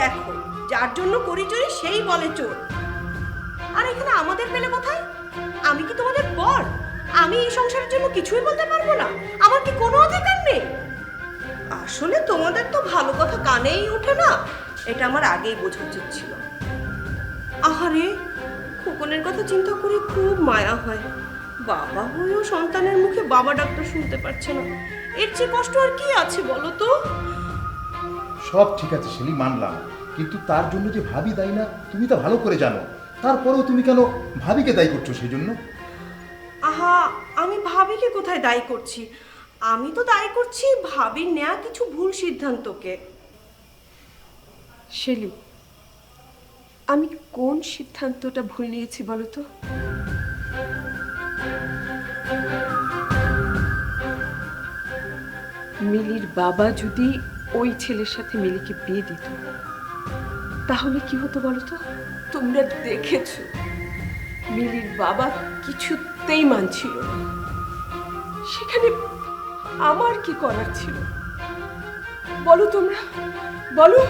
দেখো, যার জন্য করি চুরি সেই বলে চোর। আর এখানে আমাদের পেলে কোথায়? আমি কি তোমাদের পর? আমি এই সংসারের জন্য কিছুই বলতে পারবো না? আমার কি কোনো অধিকার নেই? আসলে তোমাদের তো ভালো কথা কানেই ওঠে না, এটা আমার আগেই বোঝা উচিত ছিল। আহারে, খোকনের কথা চিন্তা করে খুব মায়া হয়। বাবা হয়েও সন্তানের মুখে বাবা ডাকটা শুনতে পারছে না, এর চেয়ে কষ্ট আর কি আছে বলো তো? সব ঠিক আছে সেলি, মানলাম, কিন্তু তার জন্য যে ভাবি দায়ী না তুমি তা ভালো করে জানো। তারপরেও তুমি কেন ভাবিকে দায়ী করছো সেই জন্য? আহা, আমি ভাবিকে কোথায় দায়ী করছি? আমি তো দায়ী করছি ভাবির নেয়া কিছু ভুল সিদ্ধান্তকে। শেলি, আমি কোন সিদ্ধান্তটা ভুল নিয়েছি বলো তো? মিলির বাবা যদি ওই ছেলের সাথে মিলিকে বিয়ে দিত তাহলে কি হতো বলো তো? তোমরা দেখেছো মিলির বাবা কিছুতেই মানছিল না। সেখানে আমার কি করার ছিল বলো তোমরা, বলো।